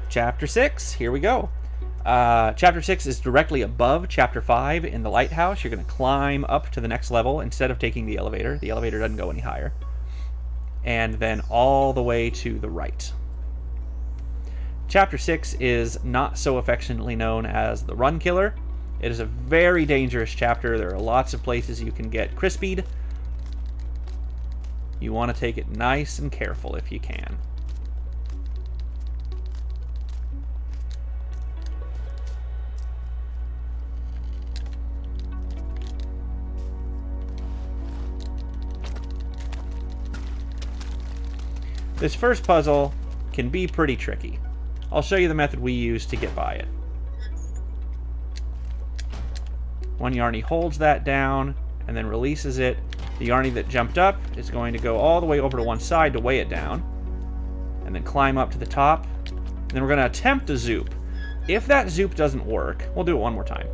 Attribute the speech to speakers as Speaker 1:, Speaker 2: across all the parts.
Speaker 1: Chapter 6, here we go. Chapter 6 is directly above Chapter 5 in the lighthouse. You're going to climb up to the next level instead of taking the elevator. The elevator doesn't go any higher. And then all the way to the right. Chapter 6 is not so affectionately known as the Run Killer. It is a very dangerous chapter. There are lots of places you can get crispied. You want to take it nice and careful if you can. This first puzzle can be pretty tricky. I'll show you the method we use to get by it. One Yarny holds that down and then releases it. The Yarny that jumped up is going to go all the way over to one side to weigh it down, and then climb up to the top. And then we're going to attempt a zoop. If that zoop doesn't work, we'll do it one more time.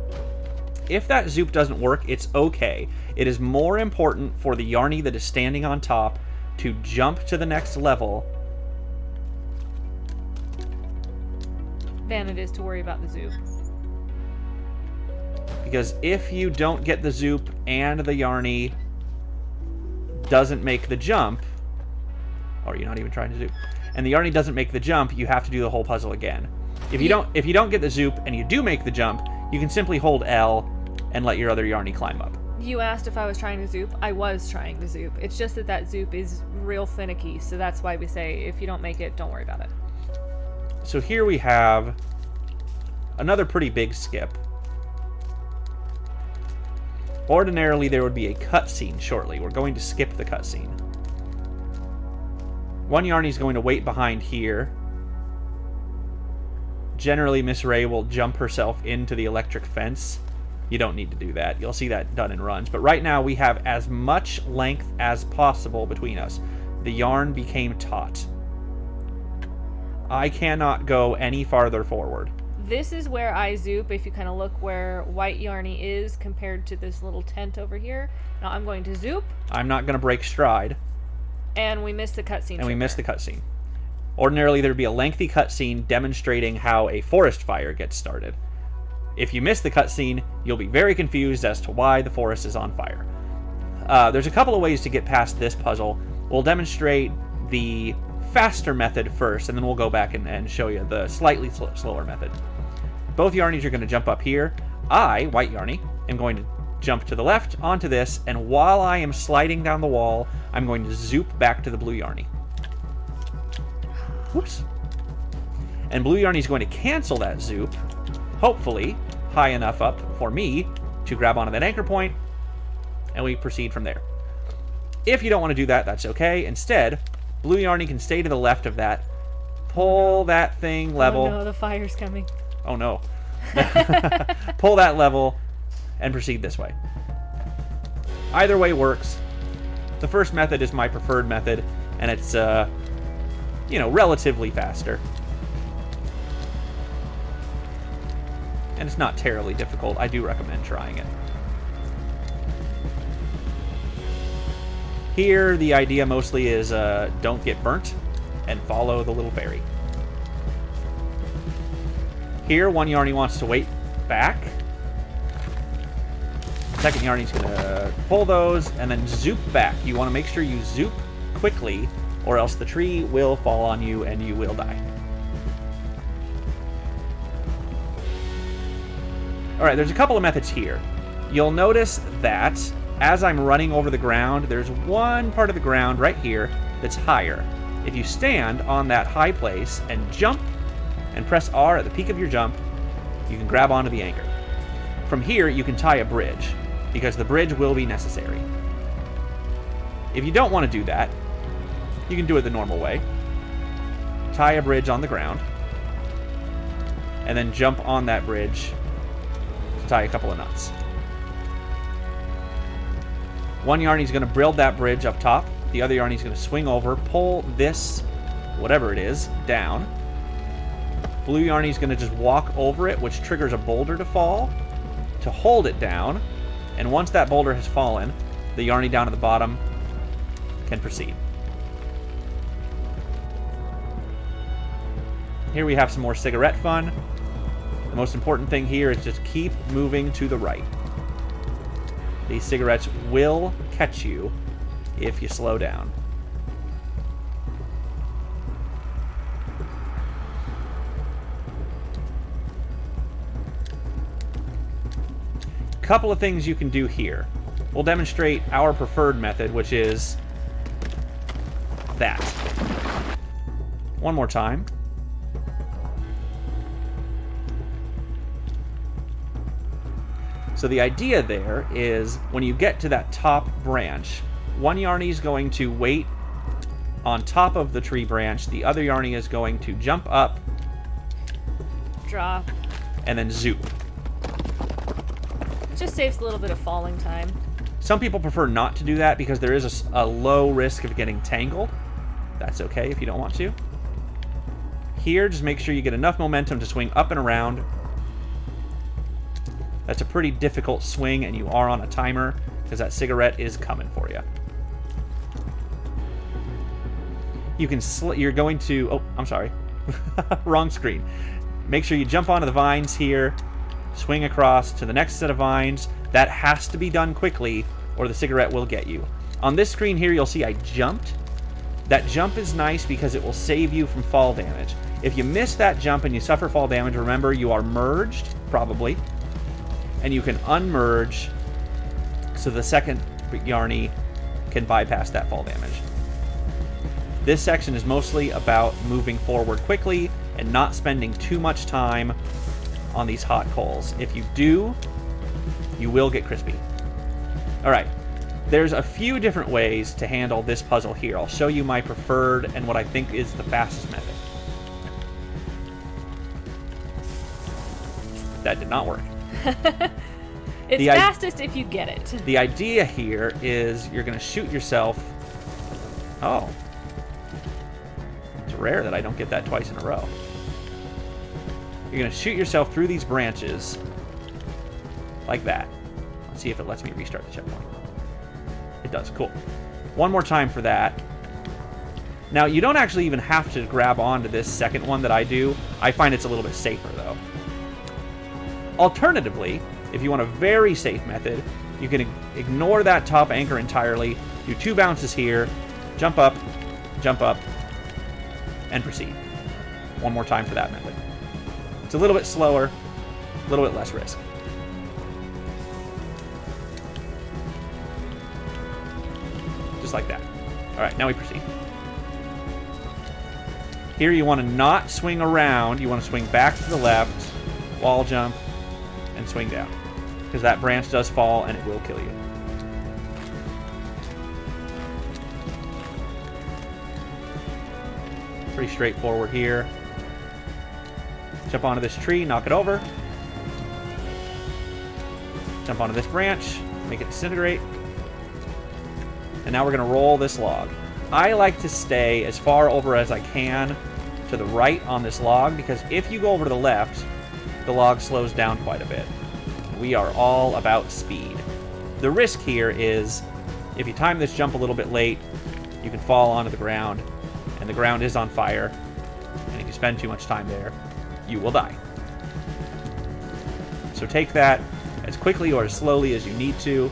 Speaker 1: If that zoop doesn't work, it's okay. It is more important for the Yarny that is standing on top to jump to the next level
Speaker 2: than it is to worry about the zoop.
Speaker 1: Because if you don't get the zoop and the Yarny doesn't make the jump, or you're not even trying to zoop, and the Yarny doesn't make the jump, you have to do the whole puzzle again. If you don't get the zoop and you do make the jump, you can simply hold L and let your other Yarny climb up.
Speaker 2: You asked if I was trying to zoop. I was trying to zoop. It's just that zoop is real finicky, so that's why we say if you don't make it, don't worry about it.
Speaker 1: So here we have another pretty big skip. Ordinarily, there would be a cutscene shortly. We're going to skip the cutscene. One Yarny is going to wait behind here. Generally, Miss Ray will jump herself into the electric fence. You don't need to do that. You'll see that done in runs. But right now, we have as much length as possible between us. The yarn became taut. I cannot go any farther forward.
Speaker 2: This is where I zoop, if you kind of look where White Yarny is compared to this little tent over here. Now I'm going to zoop.
Speaker 1: I'm not going to break stride.
Speaker 2: And we missed the cutscene.
Speaker 1: And we missed the cutscene. Ordinarily, there'd be a lengthy cutscene demonstrating how a forest fire gets started. If you miss the cutscene, you'll be very confused as to why the forest is on fire. There's a couple of ways to get past this puzzle. We'll demonstrate the faster method first, and then we'll go back and show you the slightly slower method. Both Yarnies are going to jump up here. I, White Yarny, am going to jump to the left onto this, and while I am sliding down the wall, I'm going to zoop back to the Blue Yarny. Whoops. And Blue Yarny is going to cancel that zoop, hopefully high enough up for me to grab onto that anchor point, and we proceed from there. If you don't want to do that, that's okay. Instead, Blue Yarny can stay to the left of that, pull that thing level.
Speaker 2: Oh no, the fire's coming.
Speaker 1: Oh no. Pull that level and proceed this way. Either way works. The first method is my preferred method, and it's, relatively faster. And it's not terribly difficult. I do recommend trying it. Here, the idea mostly is don't get burnt and follow the little fairy. Here, one Yarny wants to wait back. Second Yarny's going to pull those and then zoop back. You want to make sure you zoop quickly, or else the tree will fall on you and you will die. Alright, there's a couple of methods here. You'll notice that as I'm running over the ground, there's one part of the ground right here that's higher. If you stand on that high place and jump and press R at the peak of your jump, you can grab onto the anchor. From here, you can tie a bridge, because the bridge will be necessary. If you don't want to do that, you can do it the normal way. Tie a bridge on the ground, and then jump on that bridge to tie a couple of knots. One Yarny's going to build that bridge up top. The other Yarny's going to swing over, pull this, whatever it is, down. Blue Yarny's going to just walk over it, which triggers a boulder to fall, to hold it down. And once that boulder has fallen, the Yarny down at the bottom can proceed. Here we have some more cigarette fun. The most important thing here is just keep moving to the right. These cigarettes will catch you if you slow down. Couple of things you can do here. We'll demonstrate our preferred method, which is that. One more time. So the idea there is when you get to that top branch, one Yarny is going to wait on top of the tree branch. The other Yarny is going to jump up,
Speaker 2: drop,
Speaker 1: and then zoop.
Speaker 2: It just saves a little bit of falling time.
Speaker 1: Some people prefer not to do that because there is a low risk of getting tangled. That's okay if you don't want to. Here, just make sure you get enough momentum to swing up and around. That's a pretty difficult swing, and you are on a timer because that cigarette is coming for you. You can you're going to... Oh, I'm sorry. Wrong screen. Make sure you jump onto the vines here, swing across to the next set of vines. That has to be done quickly, or the cigarette will get you. On this screen here, you'll see I jumped. That jump is nice because it will save you from fall damage. If you miss that jump and you suffer fall damage, remember you are merged, probably. And you can unmerge so the second Yarny can bypass that fall damage. This section is mostly about moving forward quickly and not spending too much time on these hot coals. If you do, you will get crispy. Alright, there's a few different ways to handle this puzzle here. I'll show you my preferred and what I think is the fastest method. That did not work.
Speaker 2: It's fastest if you get it.
Speaker 1: The idea here is you're going to shoot yourself. Oh. It's rare that I don't get that twice in a row. You're going to shoot yourself through these branches like that. Let's see if it lets me restart the checkpoint. It does. Cool. One more time for that. Now, you don't actually even have to grab onto this second one that I do. I find it's a little bit safer, though. Alternatively, if you want a very safe method, you can ignore that top anchor entirely, do 2 bounces here, jump up, and proceed. One more time for that method. It's a little bit slower, a little bit less risk. Just like that. Alright, now we proceed. Here you want to not swing around, you want to swing back to the left, wall jump, and swing down. Because that branch does fall and it will kill you. Pretty straightforward here. Jump onto this tree, knock it over. Jump onto this branch, make it disintegrate. And now we're going to roll this log. I like to stay as far over as I can to the right on this log, because if you go over to the left, the log slows down quite a bit. We are all about speed. The risk here is, if you time this jump a little bit late, you can fall onto the ground, and the ground is on fire, and if you spend too much time there, you will die. So take that as quickly or as slowly as you need to.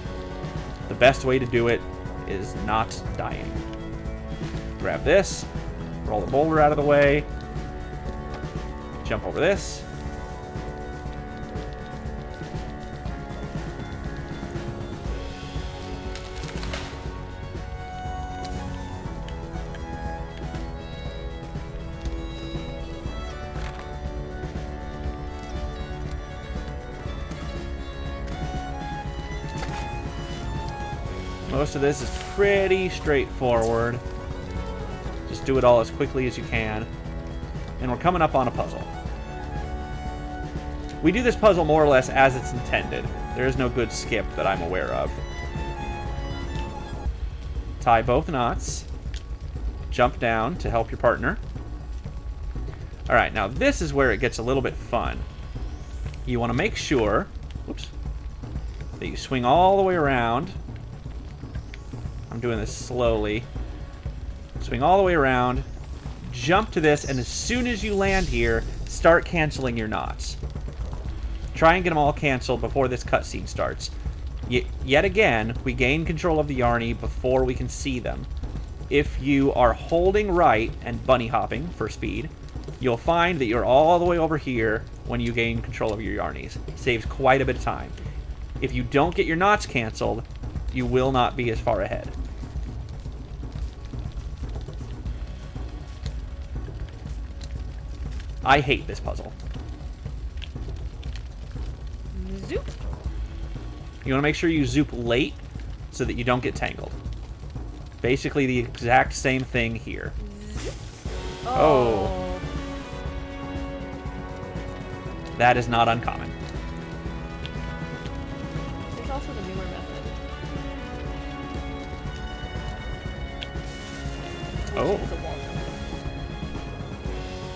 Speaker 1: The best way to do it is not dying. Grab this, roll the boulder out of the way, jump over this. Most of this is pretty straightforward. Just do it all as quickly as you can. And we're coming up on a puzzle. We do this puzzle more or less as it's intended. There is no good skip that I'm aware of. Tie both knots. Jump down to help your partner. Alright, now this is where it gets a little bit fun. You want to make sure, whoops, that you swing all the way around. I'm doing this slowly. Swing all the way around, jump to this, and as soon as you land here, start canceling your knots. Try and get them all canceled before this cutscene starts. Yet again, we gain control of the Yarny before we can see them. If you are holding right and bunny hopping for speed, you'll find that you're all the way over here when you gain control of your Yarnies. Saves quite a bit of time. If you don't get your knots canceled, you will not be as far ahead. I hate this puzzle.
Speaker 2: Zoop.
Speaker 1: You want to make sure you zoop late so that you don't get tangled. Basically the exact same thing here. Oh. That is not uncommon.
Speaker 2: There's also the newer method.
Speaker 1: Oh.
Speaker 2: Which is a wall jump.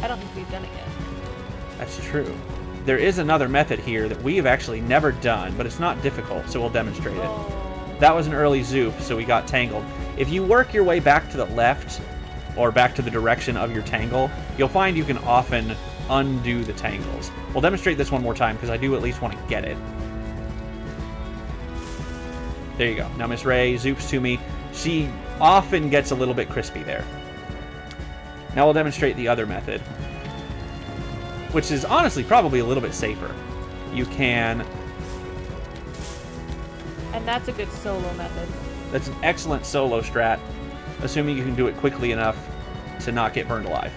Speaker 2: I don't think we've done it yet.
Speaker 1: That's true. There is another method here that we have actually never done, but it's not difficult, so we'll demonstrate it. That was an early zoop, so we got tangled. If you work your way back to the left, or back to the direction of your tangle, you'll find you can often undo the tangles. We'll demonstrate this one more time, because I do at least want to get it. There you go. Now Miss Ray zoops to me. She often gets a little bit crispy there. Now we'll demonstrate the other method, which is honestly probably a little bit safer. You can...
Speaker 2: And that's a good solo method.
Speaker 1: That's an excellent solo strat, assuming you can do it quickly enough to not get burned alive.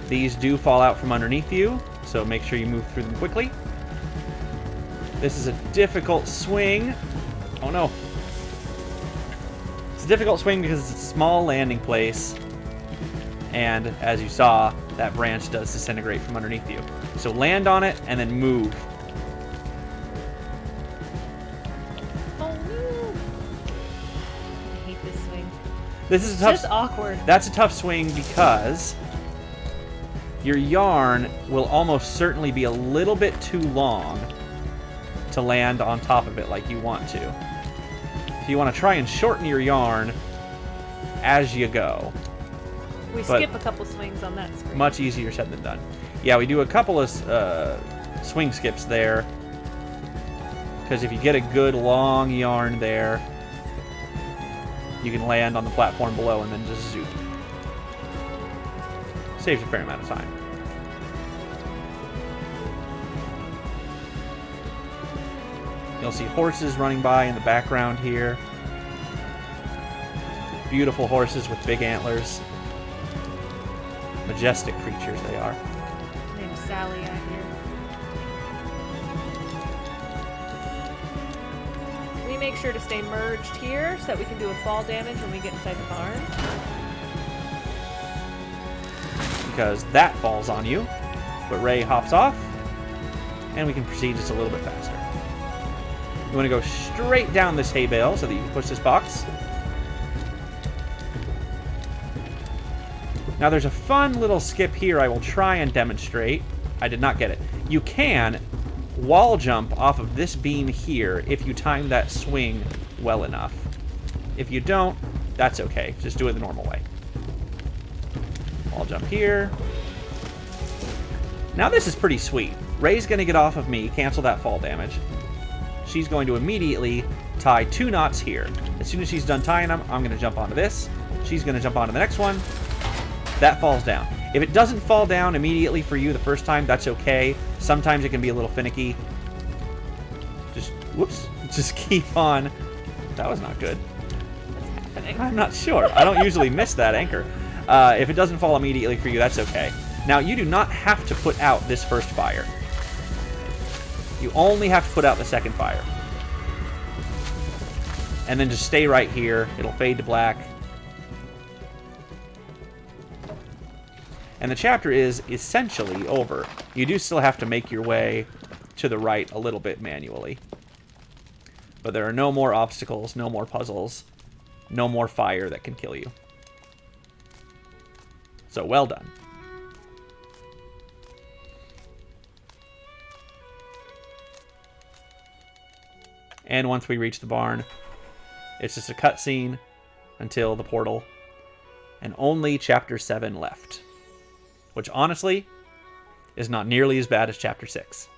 Speaker 1: These do fall out from underneath you, so make sure you move through them quickly. This is a difficult swing. Oh no. It's a difficult swing because it's a small landing place. And as you saw, that branch does disintegrate from underneath you. So land on it and then move.
Speaker 2: Oh no. I hate this swing.
Speaker 1: This is
Speaker 2: It's
Speaker 1: tough.
Speaker 2: just awkward.
Speaker 1: That's a tough swing because your yarn will almost certainly be a little bit too long to land on top of it like you want to. So you want to try and shorten your yarn as you go.
Speaker 2: We skip a couple swings on that screen.
Speaker 1: Much easier said than done. Yeah, we do a couple of swing skips there, because if you get a good long yarn there, you can land on the platform below and then just zoom. Saves a fair amount of time. You'll see horses running by in the background here. Beautiful horses with big antlers. Majestic creatures they are.
Speaker 2: Named Sally out here. We make sure to stay merged here so that we can do a fall damage when we get inside the barn.
Speaker 1: Because that falls on you. But Ray hops off, and we can proceed just a little bit faster. You want to go straight down this hay bale so that you can push this box. Now there's a fun little skip here I will try and demonstrate. I did not get it. You can wall jump off of this beam here if you time that swing well enough. If you don't, that's okay. Just do it the normal way. Wall jump here. Now this is pretty sweet. Ray's going to get off of me, cancel that fall damage. She's going to immediately tie 2 knots here. As soon as she's done tying them, I'm going to jump onto this. She's going to jump onto the next one. That falls down. If it doesn't fall down immediately for you the first time, that's okay. Sometimes it can be a little finicky. Just, whoops, just keep on. That was not good.
Speaker 2: What's happening?
Speaker 1: I'm not sure. I don't usually miss that anchor. If it doesn't fall immediately for you, that's okay. Now, you do not have to put out this first fire. You only have to put out the second fire. And then just stay right here. It'll fade to black. And the chapter is essentially over. You do still have to make your way to the right a little bit manually. But there are no more obstacles, no more puzzles, no more fire that can kill you. So well done. And once we reach the barn, it's just a cutscene until the portal. And only Chapter 7 left. Which, honestly, is not nearly as bad as Chapter 6.